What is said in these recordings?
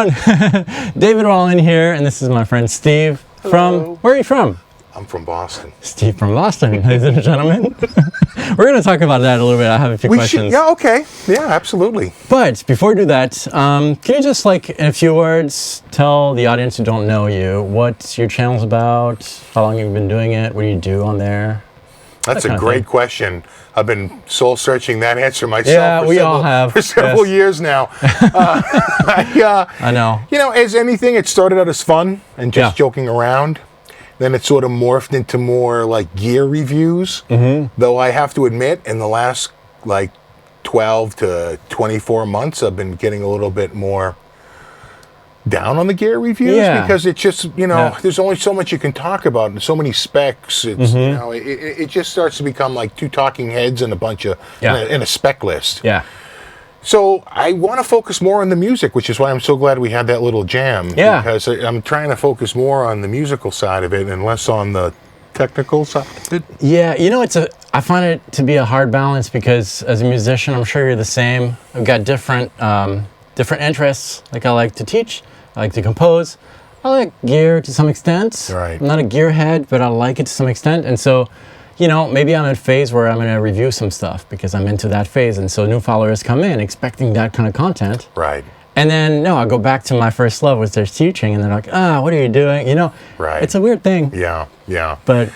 everyone? David Wallin here, and this is my friend Steve. Hello. Where are you from? I'm from Boston. Steve from Boston, ladies and gentlemen. We're going to talk about that a little bit. I have a few questions. Yeah, okay. Yeah, absolutely. But before we do that, can you just, like, in a few words, tell the audience who don't know you what your channel's about, how long you've been doing it, what do you do on there? That's a great question. I've been soul-searching that answer myself for several years now. I know. You know, as anything, it started out as fun and just joking around. Then it sort of morphed into more like gear reviews. Though I have to admit, in the last like 12 to 24 months, I've been getting a little bit more down on the gear reviews because it's just, you know, there's only so much you can talk about and so many specs. It's, you know, it just starts to become like two talking heads and a bunch of, in a spec list. Yeah. So I want to focus more on the music, which is why I'm so glad we had that little jam. Yeah. Because I'm trying to focus more on the musical side of it and less on the technical side of it. Yeah, you know, I find it to be a hard balance because as a musician, I'm sure you're the same. I've got different interests. Like I like to teach, I like to compose. I like gear to some extent. Right. I'm not a gearhead, but I like it to some extent. And so, you know, maybe I'm in a phase where I'm going to review some stuff because I'm into that phase. And so new followers come in expecting that kind of content. Right. And then, no, I go back to my first love, which there's teaching. And they're like, what are you doing? You know, it's a weird thing. Yeah, yeah. But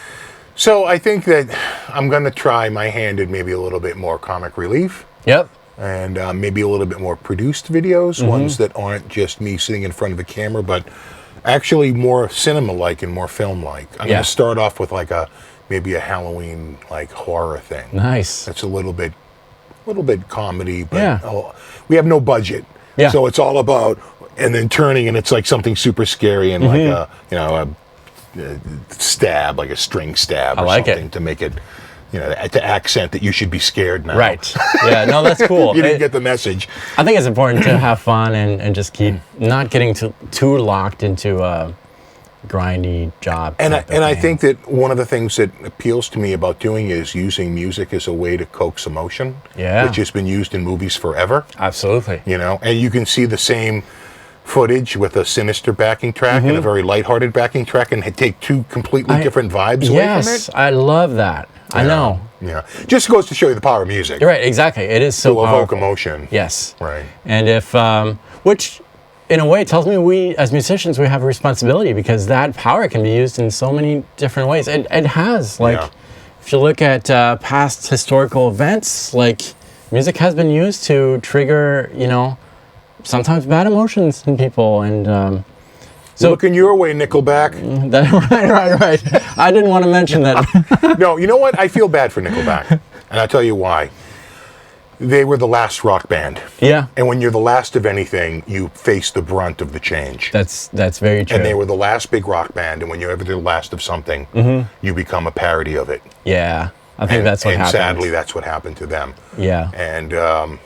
so I think that I'm going to try my hand at maybe a little bit more comic relief. Yep. And maybe a little bit more produced videos, ones that aren't just me sitting in front of a camera, but actually more cinema-like and more film-like. I'm going to start off with like maybe a Halloween like horror thing. Nice. That's a little bit comedy, but we have no budget. Yeah. So it's all about, and then turning and it's like something super scary and like a stab, like a string stab or something to make it, you know, to accent that you should be scared now. Right. Yeah, no, that's cool. You didn't get the message. I think it's important to have fun and just keep not getting too locked into a grindy job. And I think that one of the things that appeals to me about doing is using music as a way to coax emotion. Yeah. Which has been used in movies forever. Absolutely. You know, and you can see the same footage with a sinister backing track and a very lighthearted backing track and take two completely different vibes away from it. Yes, I love that. I know. Yeah. Just goes to show you the power of music. You're right, exactly. It is so powerful. To evoke emotion. Yes. Right. And if, which in a way tells me we, as musicians, we have a responsibility because that power can be used in so many different ways. It has, like, if you look at past historical events, like, music has been used to trigger, you know, sometimes bad emotions in people. And so looking your way, Nickelback. Right. I didn't want to mention that. No, you know what? I feel bad for Nickelback, and I'll tell you why. They were the last rock band. Yeah. And when you're the last of anything, you face the brunt of the change. That's very true. And they were the last big rock band, and when you're ever the last of something, you become a parody of it. Yeah. I think that's what happened. And sadly, that's what happened to them. Yeah. And,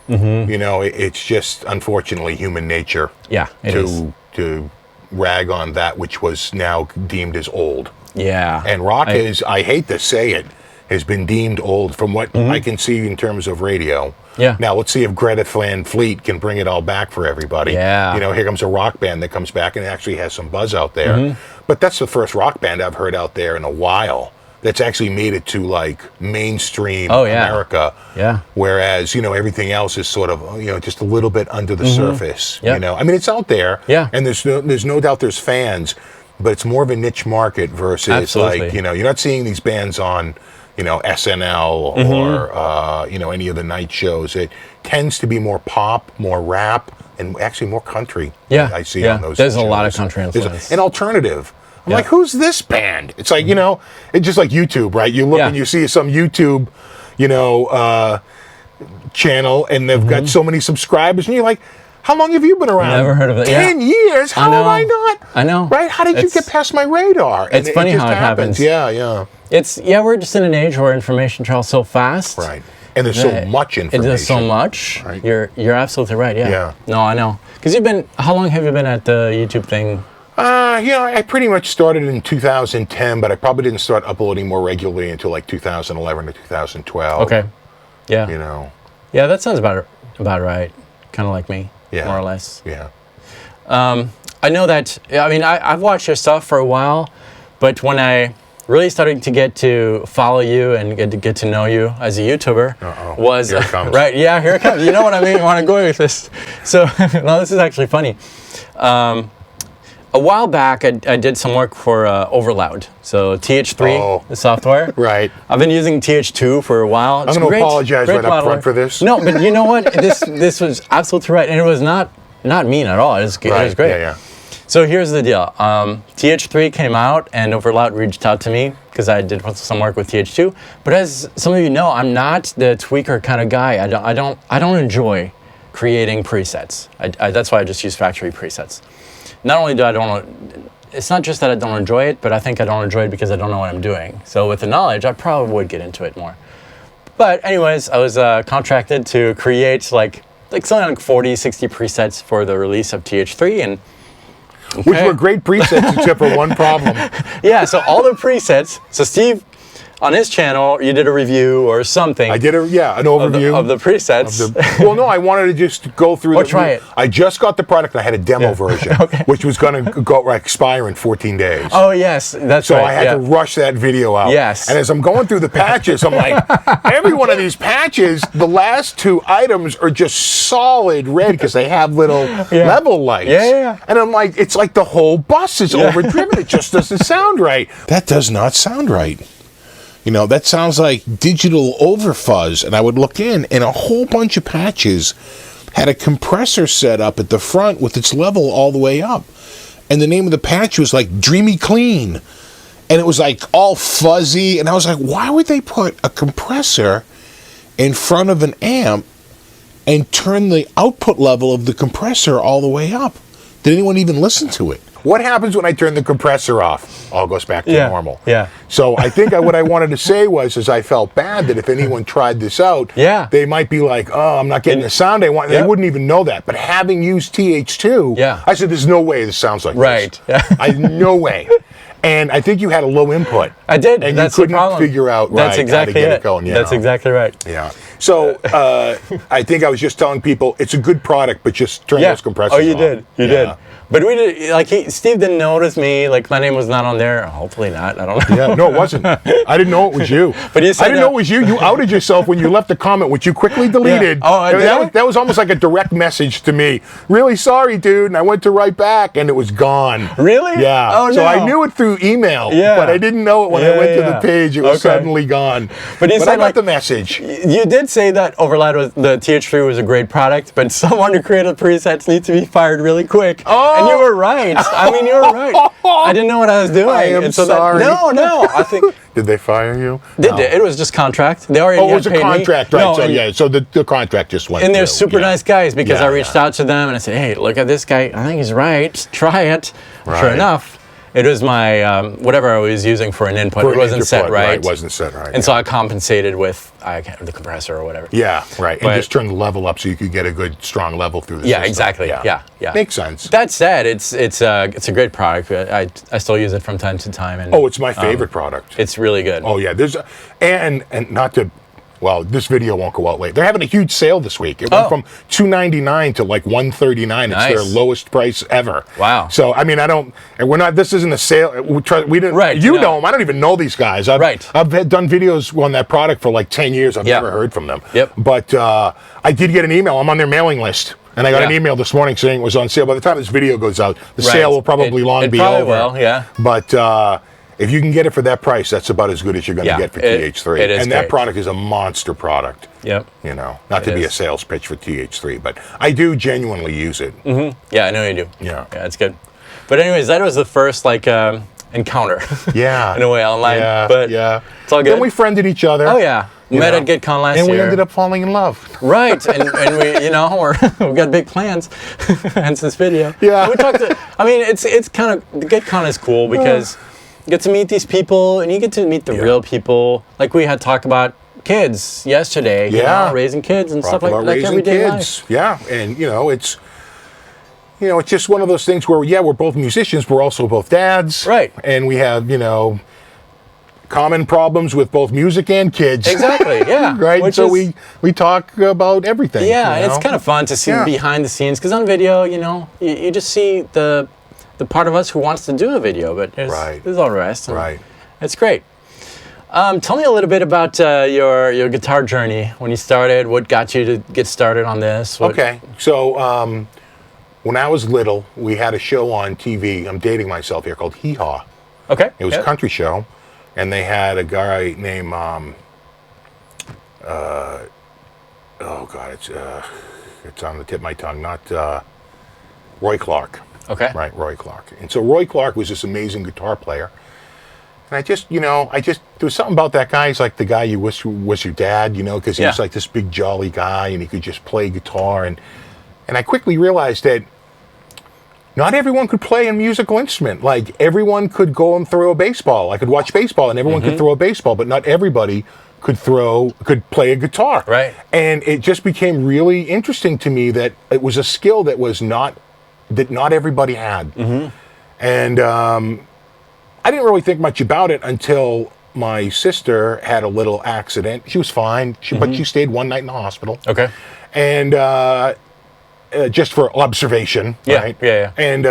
you know, it's just, unfortunately, human nature. Yeah, to rag on that which was now deemed as old. Yeah. And rock is, I hate to say it, has been deemed old from what I can see in terms of radio. Yeah. Now, let's see if Greta Van Fleet can bring it all back for everybody. Yeah. You know, here comes a rock band that comes back and actually has some buzz out there. But that's the first rock band I've heard out there in a while that's actually made it to, like, mainstream America. Yeah. Whereas, you know, everything else is sort of, you know, just a little bit under the surface. You know, I mean, it's out there. Yeah. And there's no doubt there's fans, but it's more of a niche market versus, like, you know, you're not seeing these bands on, you know, SNL or, you know, any of the night shows. It tends to be more pop, more rap, and actually more country. Yeah. I see on those There's shows. a lot of country influence. An alternative. I'm like, who's this band? It's like, you know, it's just like YouTube, right? You look and you see some YouTube, you know, channel, and they've got so many subscribers, and you're like, how long have you been around? Never heard of it. 10 years? How have I not? I know. Right? How did you get past my radar? It's funny how it happens. Yeah. We're just in an age where information travels so fast. Right. And there's so much information. There's so much. Right. You're absolutely right. Yeah. No, I know. Because how long have you been at the YouTube thing? You know, I pretty much started in 2010, but I probably didn't start uploading more regularly until like 2011 or 2012. Okay. Yeah. You know. Yeah, that sounds about right. Kind of like me. Yeah. More or less. Yeah. I know that, I mean, I've watched your stuff for a while, but when I really started to get to follow you and get to know you as a YouTuber was, here it comes. right, yeah, here it comes. You know what I mean? I want to go with this. So, no, this is actually funny. A while back, I did some work for Overloud. So TH3, the software. Right. I've been using TH2 for a while. I'm going to apologize right up front for this. No, but you know what? This was absolutely right. And it was not mean at all. It was great. Yeah. So here's the deal. TH3 came out and Overloud reached out to me because I did some work with TH2. But as some of you know, I'm not the tweaker kind of guy. I don't enjoy creating presets. That's why I just use factory presets. Not only do I don't, it's not just that I don't enjoy it, but I think I don't enjoy it because I don't know what I'm doing. So with the knowledge, I probably would get into it more. But anyways, I was contracted to create like something like 40, 60 presets for the release of TH3, and which were great presets except for one problem. Yeah, so all the presets. So Steve, on his channel, you did a review or something. I did an overview of the presets. Well, no, I wanted to just go through. Try it. I just got the product. And I had a demo version, which was going to expire in 14 days. Oh yes, that's so right. So I had to rush that video out. Yes. And as I'm going through the patches, I'm like, every one of these patches, the last two items are just solid red because they have little level lights. Yeah. And I'm like, it's like the whole bus is overdriven. It just doesn't sound right. That does not sound right. You know, that sounds like digital overfuzz. And I would look in, and a whole bunch of patches had a compressor set up at the front with its level all the way up. And the name of the patch was like Dreamy Clean. And it was like all fuzzy. And I was like, why would they put a compressor in front of an amp and turn the output level of the compressor all the way up? Did anyone even listen to it? What happens when I turn the compressor off? All goes back to normal. Yeah. So I think what I wanted to say was I felt bad that if anyone tried this out, they might be like, oh, I'm not getting the sound I want. They wouldn't even know that. But having used TH2, I said, there's no way this sounds like this. Right. No way. And I think you had a low input. I did. And that's you couldn't the problem. Figure out that's exactly how to get it going. That's exactly right. Yeah. So I think I was just telling people it's a good product, but just turn those compressors off. Oh, you did. You did. But we did, like, Steve didn't notice me, like, my name was not on there. Hopefully not, I don't know. Yeah, no, it wasn't. I didn't know it was you. But you said I didn't know it was you. You outed yourself when you left the comment, which you quickly deleted. Oh, I did? That was almost like a direct message to me. Really sorry, dude. And I went to write back, and it was gone. Really? Yeah. Oh, no. So I knew it through email, but I didn't know it when I went to the page. It was suddenly gone. But said, I got the message. You did say that Overloud the TH3 was a great product, but someone who created presets needs to be fired really quick. Oh. And you were right. I mean, you were right. I didn't know what I was doing. I am sorry. No. I think. Did they fire you? It was just contract. They already it was a contract, me. right? No, so the contract just went. And they're super nice guys because I reached out to them and I said, hey, look at this guy. I think he's right. Try it. Right. Sure enough. It was my, whatever I was using for an input. It wasn't set right. It wasn't set right. And so I compensated with the compressor or whatever. Yeah, right. And just turn the level up so you could get a good, strong level through the system. Exactly. Yeah. Makes sense. That said, it's a great product. I still use it from time to time. And, it's my favorite product. It's really good. Oh, yeah. And not to... Well, this video won't go out late. They're having a huge sale this week. It went from $299 to like $139. Nice. It's their lowest price ever. Wow. So I mean, this isn't a sale. We didn't. Right. You know them. I don't even know these guys. I've done videos on that product for like 10 years. I've never heard from them. Yep. But I did get an email. I'm on their mailing list. And I got an email this morning saying it was on sale. By the time this video goes out, the sale will probably be over. Will, yeah. But if you can get it for that price, that's about as good as you're going to get for TH3. It is and that product is a monster product. Yep. You know, not to be a sales pitch for TH3, but I do genuinely use it. Mm-hmm. Yeah, I know you do. Yeah. Yeah, it's good. But anyways, that was the first encounter. Yeah. In a way online. Yeah. But it's all good. Then we friended each other. Oh yeah. Met at GuitCon last year. And we ended up falling in love. Right. And we we've got big plans. Hence this video. Yeah. And we talked it's kind of, the GuitCon is cool because you get to meet these people and you get to meet the real people. Like we had talked about kids yesterday. Yeah. Raising kids and stuff like everyday life. Yeah. And it's just one of those things where we're both musicians, we're also both dads. Right. And we have, common problems with both music and kids. Exactly, yeah. Right? So we talk about everything. Yeah, you know? it's kind of fun to see behind the scenes, because on video, you just see the part of us who wants to do a video, but there's all the rest. Right. It's great. Tell me a little bit about your guitar journey, when you started, what got you to get started on this? Okay, so when I was little, we had a show on TV, I'm dating myself here, called Hee Haw. Okay. It was a country show, and they had a guy named, oh God, it's on the tip of my tongue, not Roy Clark. Okay. Right, Roy Clark. And so Roy Clark was this amazing guitar player. And I just, there was something about that guy. He's like the guy you wish was your dad, because he was like this big jolly guy, and he could just play guitar. And I quickly realized that not everyone could play a musical instrument. Like, everyone could go and throw a baseball. I could watch baseball, and everyone could throw a baseball, but not everybody could play a guitar. Right. And it just became really interesting to me that it was a skill that not everybody had. And I didn't really think much about it until my sister had a little accident. She was fine, but she stayed one night in the hospital. Okay. And just for observation, right? Yeah. And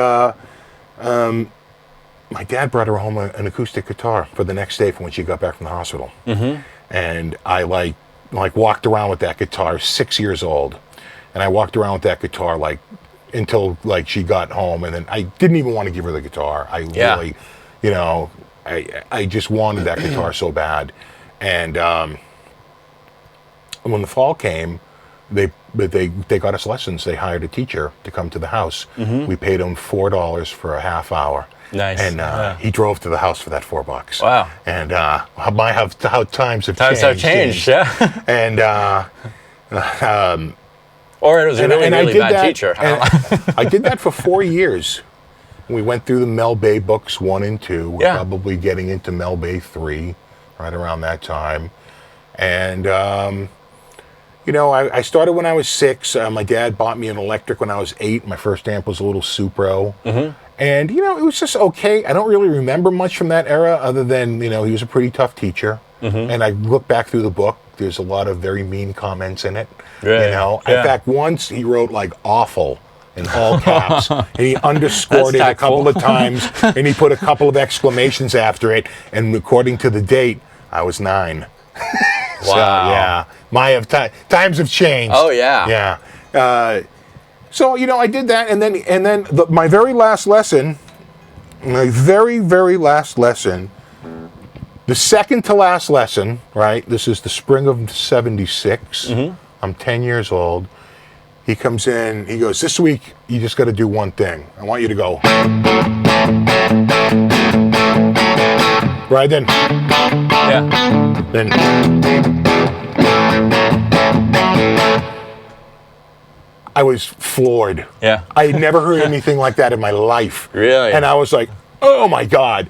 my dad brought her home an acoustic guitar for the next day from when she got back from the hospital. And I like walked around with that guitar, 6 years old. And I walked around with that guitar until she got home, and then I didn't even want to give her the guitar. I really, I just wanted that guitar so bad. And when the fall came, they got us lessons. They hired a teacher to come to the house. We paid him $4 for a half hour. Nice. And he drove to the house for that $4. Wow. And how times have changed. Times have changed, yeah. And or it was a really bad teacher. I did that for 4 years. We went through the Mel Bay books 1 and 2. We're probably getting into Mel Bay 3 right around that time. And, I started when I was 6. My dad bought me an electric when I was 8. My first amp was a little Supro. And, it was just okay. I don't really remember much from that era other than, he was a pretty tough teacher. And I look back through the book. There's a lot of very mean comments in it. Really? In fact, once he wrote awful in all caps, and he underscored it a couple of times, and he put a couple of exclamations after it. And according to the date, I was 9. Wow. So, yeah, times have changed. Oh yeah. Yeah. So I did that, and then my very very last lesson. The second to last lesson, right? This is the spring of '76. I'm 10 years old. He comes in, he goes, "This week, you just got to do one thing. I want you to go." Right then. Yeah. Then. I was floored. Yeah. I had never heard anything like that in my life. Really? And I was like, oh my God.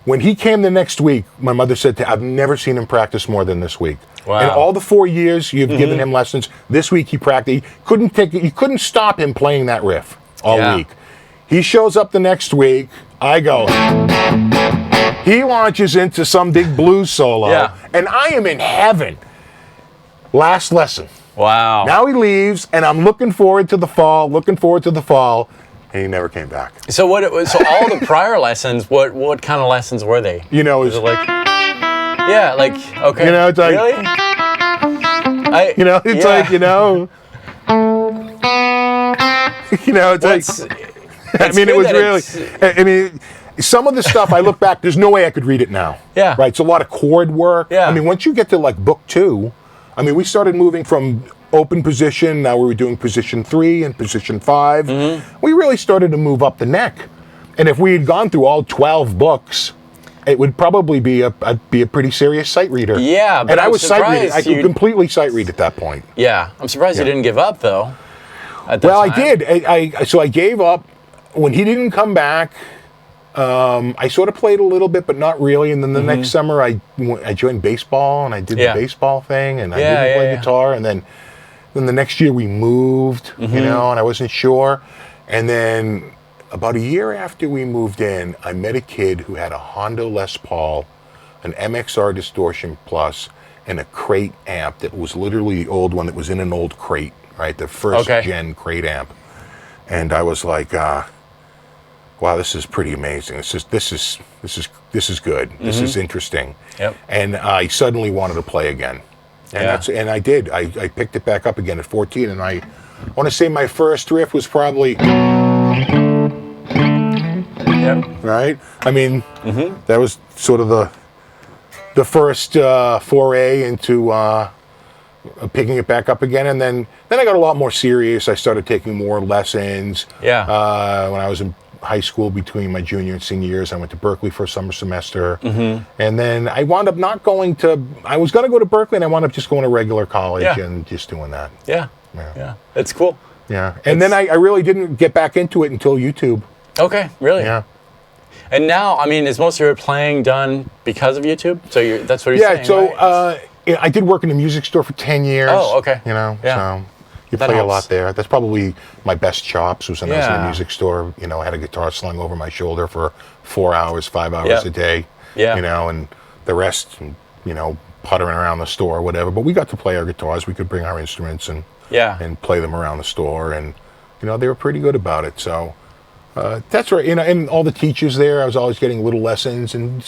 When he came the next week, my mother said, "I've never seen him practice more than this week." Wow. In all the 4 years you've given him lessons, this week he practiced. You couldn't stop him playing that riff all week. He shows up the next week. I go. He launches into some big blues solo, and I am in heaven. Last lesson. Wow. Now he leaves, and I'm looking forward to the fall, and he never came back. So all the prior lessons, what kind of lessons were they? Was it okay. It's like, really? It's it was really. Some of the stuff I look back, there's no way I could read it now. Yeah. Right. It's a lot of chord work. Yeah. Once you get to book 2, we started moving from open position. Now we were doing position 3 and position 5. We really started to move up the neck. And if we had gone through all 12 books, it would probably be a pretty serious sight reader. Yeah, but I was sight reading. I could completely sight read at that point. Yeah, I'm surprised you didn't give up though. At that time. I did. So I gave up when he didn't come back. I sort of played a little bit, but not really. And then the next summer, I joined baseball, and I did the baseball thing, and I didn't play guitar. And then the next year we moved, and I wasn't sure. And then about a year after we moved in, I met a kid who had a Honda Les Paul an MXR Distortion Plus, and a crate amp that was literally the old one that was in an old crate, right? The first gen crate amp. And I was like, wow, this is pretty amazing. This is good. This is interesting. Yep. And I suddenly wanted to play again. And I did. I picked it back up again at 14, and I want to say my first riff was probably right. I mean, that was sort of the first foray into picking it back up again, and then I got a lot more serious. I started taking more lessons. Yeah. When I was in high school, between my junior and senior years, I went to Berkeley for a summer semester, and then I wound up not going to. I was going to go to Berkeley, and I wound up just going to regular college and just doing that. Yeah. It's cool. Yeah, and then I really didn't get back into it until YouTube. Okay, really? Yeah. And now, I mean, is most of your playing done because of YouTube? So that's what you're saying, so right? I did work in a music store for 10 years. Oh, okay. You know, Yeah. so you That play helps. a lot there. That's probably my best chops was when I was in a Yeah. music store. You know, I had a guitar slung over my shoulder for 4 hours, 5 hours Yep. a day. Yeah. You know, and the rest, you know, puttering around the store or whatever. But we got to play our guitars. We could bring our instruments and play them around the store. And, you know, they were pretty good about it. So that's right. You know, and all the teachers there, I was always getting little lessons, and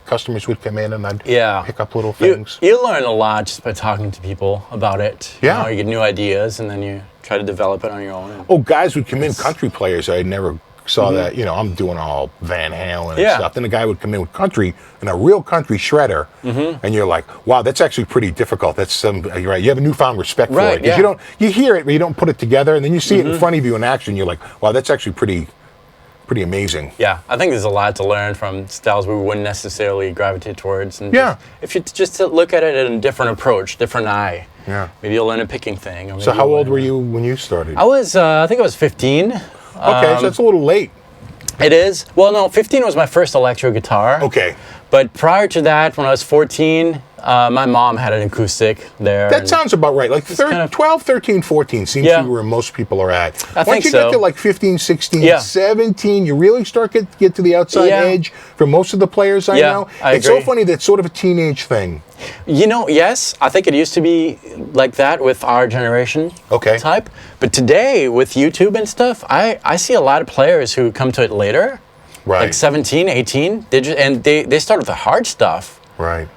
customers would come in and I'd pick up little things. You learn a lot just by talking to people about it. Yeah. You get new ideas, and then you try to develop it on your own. Oh, guys would come in, country players. I never saw that. You know, I'm doing all Van Halen and stuff. Then a guy would come in with country and a real country shredder, and you're like, wow, that's actually pretty difficult. That's you're right. You have a newfound respect for it, because you hear it, but you don't put it together, and then you see it in front of you in action. You're like, wow, that's actually pretty amazing. Yeah, I think there's a lot to learn from styles we wouldn't necessarily gravitate towards. And if you just look at it in a different approach, different eye, maybe you'll learn a picking thing. Or So how old were you when you started? I was, I think I was 15. Okay, so that's a little late. It is. Well, no, 15 was my first electro guitar. Okay. But prior to that, when I was 14, my mom had an acoustic there. That sounds about right. Like 12, 13, 14 seems to be where most people are at. Once you get to like 15, 16, 17, you really start to get to the outside edge for most of the players I know. It's so funny, that's sort of a teenage thing. You know, yes, I think it used to be like that with our generation type. But today, with YouTube and stuff, I see a lot of players who come to it later. Right. Like 17, 18, and they start with the hard stuff. Right.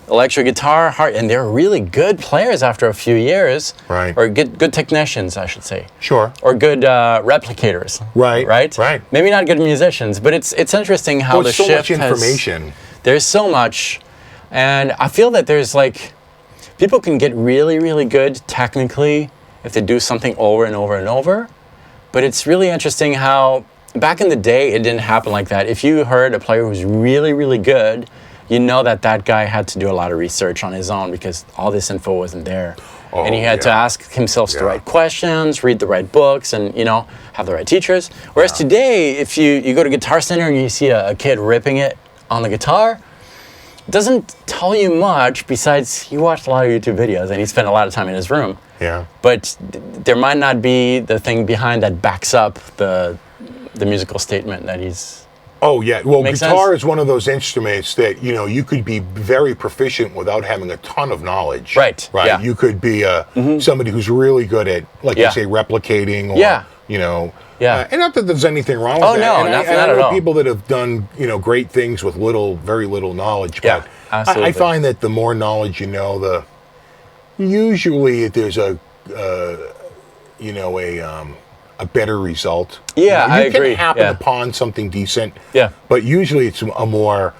Electric guitar, hard, and they're really good players after a few years. Right. Or good technicians, I should say. Sure. Or good replicators. Right. Right. Right. Maybe not good musicians, but it's interesting how the shift so much information. There's so much, and I feel that there's like people can get really, really good technically if they do something over and over and over. But it's really interesting how back in the day, it didn't happen like that. If you heard a player who was really, really good, you know that guy had to do a lot of research on his own because all this info wasn't there. And he had to ask himself the right questions, read the right books, and, you know, have the right teachers. Whereas today, if you go to Guitar Center and you see a kid ripping it on the guitar, it doesn't tell you much besides he watched a lot of YouTube videos and he spent a lot of time in his room. Yeah. But there might not be the thing behind that backs up the musical statement that he's... Oh, yeah. Well, Makes guitar sense? is one of those instruments that, you know, you could be very proficient without having a ton of knowledge. Right. Right. Yeah. You could be somebody who's really good at, like you say, replicating or, you know. And not that there's anything wrong with that. No, and nothing I at know all. people that have done, you know, great things with very little knowledge. Yeah, But absolutely. I find that the more knowledge you know, usually there's a better result. Yeah, I you agree. can happen upon something decent. Yeah. But usually it's a more,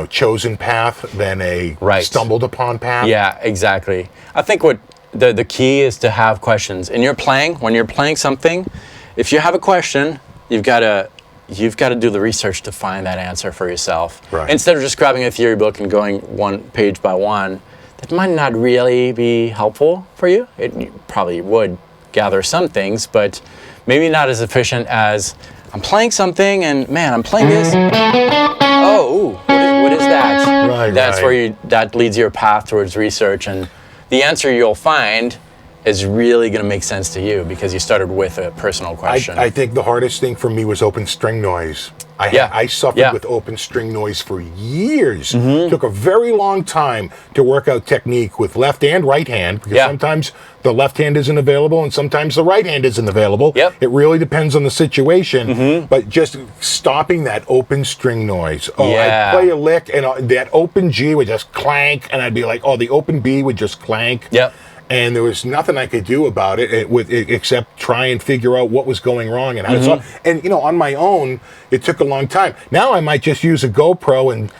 chosen path than a stumbled upon path. Yeah, exactly. I think what the key is to have questions. When you're playing something, if you have a question, you've got to do the research to find that answer for yourself. Right. Instead of just grabbing a theory book and going one page by one, that might not really be helpful for you. You probably would gather some things, but maybe not as efficient as I'm playing something and man, I'm playing this. Oh, what is that? Right. That's where that leads your path towards research, and the answer you'll find is really going to make sense to you because you started with a personal question. I think the hardest thing for me was open string noise. I suffered with open string noise for years. Took a very long time to work out technique with left and right hand, because sometimes the left hand isn't available and sometimes the right hand isn't available. It really depends on the situation. But just stopping that open string noise. I'd play a lick and that open G would just clank, and I'd be like, oh, the open B would just clank. And there was nothing I could do about it, except try and figure out what was going wrong and how to solve. And on my own, it took a long time. Now I might just use a GoPro and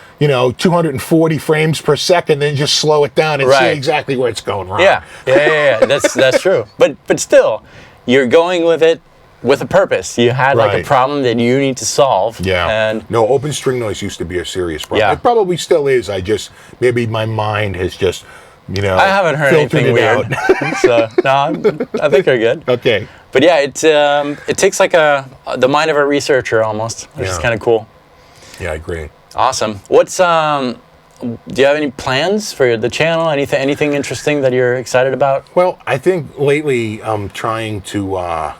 240 frames per second, and just slow it down and see exactly where it's going wrong. That's true. But still, you're going with it with a purpose. You had like a problem that you need to solve. And no, open string noise used to be a serious problem. It probably still is. Maybe my mind has just I haven't heard anything weird. So no, I think you're good. Okay. But yeah, it takes like the mind of a researcher almost, which is kind of cool. Yeah, I agree. Awesome. What's do you have any plans for the channel? Anything interesting that you're excited about? Well, I think lately I'm trying to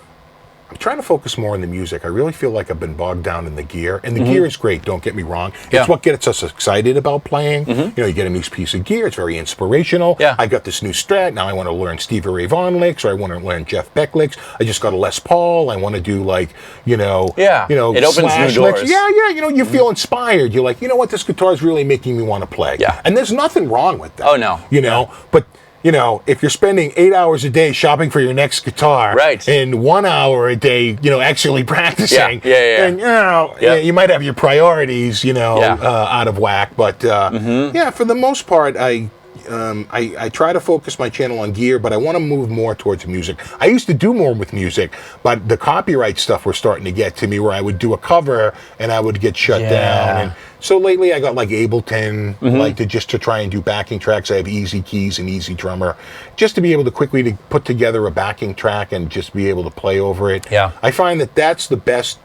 focus more on the music. I really feel like I've been bogged down in the gear, and the gear is great, don't get me wrong. It's what gets us excited about playing. You get a new piece of gear, it's very inspirational. I got this new Strat, now I want to learn Stevie Ray Vaughan licks, or I want to learn Jeff Beck licks. I just got a Les Paul, I want to do it opens new doors. Licks. You feel inspired. You're like, what, this guitar is really making me want to play. And there's nothing wrong with that. Oh no. But if you're spending 8 hours a day shopping for your next guitar, and 1 hour a day, actually practicing, then you might have your priorities, out of whack. But for the most part, I try to focus my channel on gear, but I want to move more towards music. I used to do more with music, but the copyright stuff was starting to get to me, where I would do a cover and I would get shut down. And so lately I got like Ableton, to try and do backing tracks. I have Easy Keys and Easy Drummer, just to be able to quickly put together a backing track and just be able to play over it. I find that that's the best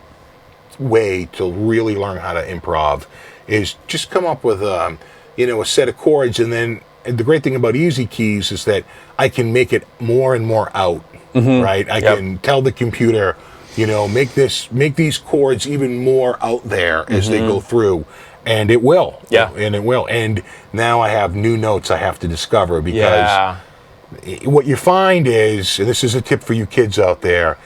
way to really learn how to improv, is just come up with a set of chords, and then the great thing about Easy Keys is that I can make it more and more out, right? I can tell the computer, make these chords even more out there as they go through, and it will. And it will. And now I have new notes I have to discover, because what you find is, and this is a tip for you kids out there,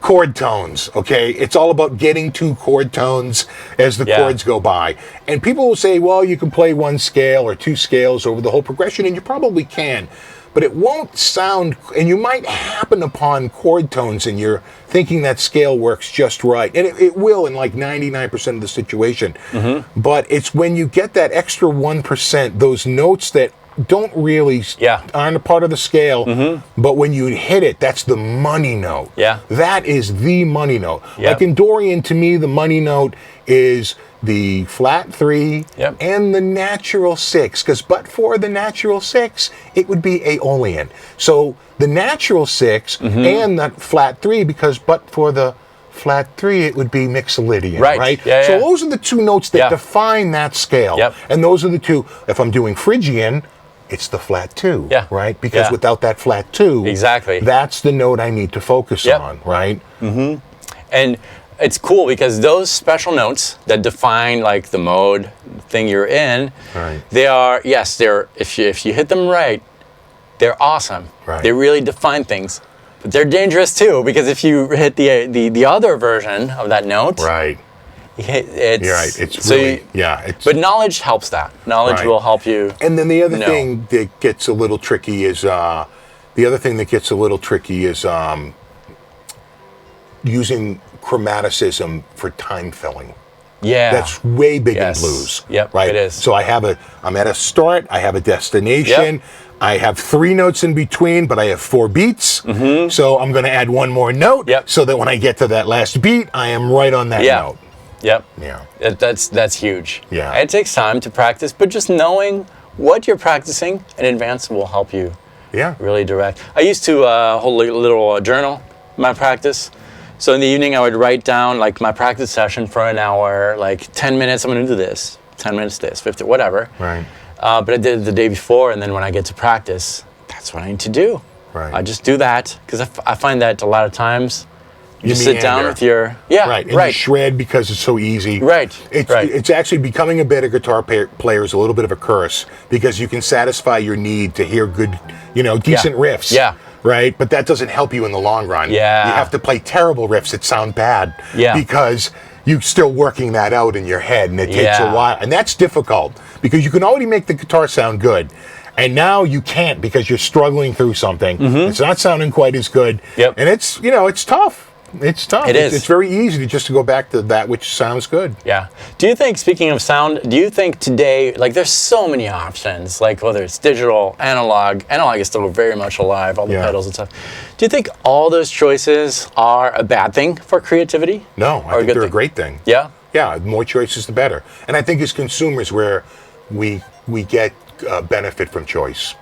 chord tones, okay? It's all about getting to chord tones as the chords go by. And people will say, well, you can play one scale or two scales over the whole progression, and you probably can. But it won't sound, and you might happen upon chord tones and you're thinking that scale works just right. And it will in like 99% of the situation. But it's when you get that extra 1%, those notes that don't really aren't a part of the scale, but when you hit it, that's the money note. That is the money note. Like in Dorian, to me, the money note is the flat 3 and the natural 6, because but for the natural 6, it would be Aeolian. So the natural 6 and the flat 3, because but for the flat 3, it would be Mixolydian, right? So those are the two notes that define that scale. And those are the two, if I'm doing Phrygian, it's the flat 2, right? Because without that flat 2, that's the note I need to focus on, right? And it's cool because those special notes that define like the mode thing you're in, they are, if you hit them right, they're awesome. They really define things. But they're dangerous too, because if you hit the other version of that note, it's, you're right. It's so really, but knowledge helps that. Knowledge will help you. And then the other thing that gets a little tricky is using chromaticism for time filling. That's way big in blues. Right. It is. So I'm at a start. I have a destination. I have 3 notes in between, but I have 4 beats. So I'm going to add one more note, so that when I get to that last beat, I am right on that note. That's huge. It takes time to practice, but just knowing what you're practicing in advance will help you really direct. I used to hold a little journal in my practice. So in the evening, I would write down like my practice session for an hour, like 10 minutes, I'm going to do this, 10 minutes this, 50, whatever. But I did it the day before, and then when I get to practice, that's what I need to do. I just do that, because I find that a lot of times You sit down meander. with your Right, and you shred because it's so easy. Right, It's actually becoming a better guitar player is a little bit of a curse because you can satisfy your need to hear good, decent riffs. Yeah. Right, but that doesn't help you in the long run. Yeah. You have to play terrible riffs that sound bad. Yeah. Because you're still working that out in your head, and it takes a while, and that's difficult because you can already make the guitar sound good. And now you can't because you're struggling through something. It's not sounding quite as good. Yep. And it's tough. It's tough. It is. It's very easy to go back to that which sounds good. Yeah. Do you think, speaking of sound, do you think today, like there's so many options, like whether it's digital, analog is still very much alive, all the pedals and stuff. Do you think all those choices are a bad thing for creativity? No, I think they're a great thing. Yeah? Yeah, the more choices, the better. And I think as consumers, where we get benefit from choice.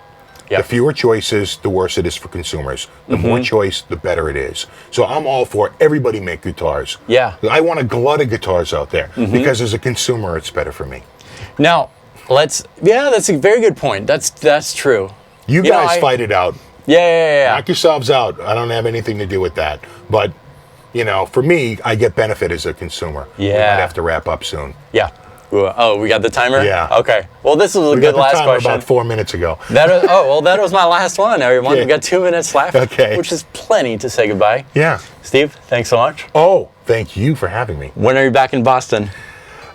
Yep. The fewer choices, the worse it is for consumers. The more choice, the better it is. So I'm all for everybody make guitars. Yeah. I want a glut of guitars out there because as a consumer, it's better for me. Now, that's a very good point. That's true. You guys fight it out. Yeah. Knock yourselves out. I don't have anything to do with that. But, for me, I get benefit as a consumer. Yeah. We might have to wrap up soon. Yeah. Oh, we got the timer? Yeah. Okay. Well, this was a good last question. About 4 minutes ago. That was my last one, everyone. Yeah. We got 2 minutes left. Okay. Which is plenty to say goodbye. Yeah. Steve, thanks so much. Oh, thank you for having me. When are you back in Boston?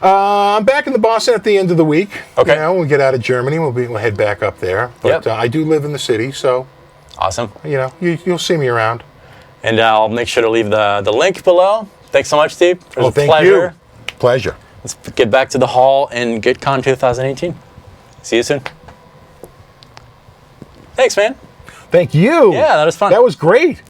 I'm back in the Boston at the end of the week. Okay. When we get out of Germany, we'll head back up there. But I do live in the city, so awesome. You'll see me around. And I'll make sure to leave the link below. Thanks so much, Steve. It was a thank pleasure. you. Pleasure. Let's get back to the hall in GuitCon 2018. See you soon. Thanks, man. Thank you. Yeah, that was fun. That was great.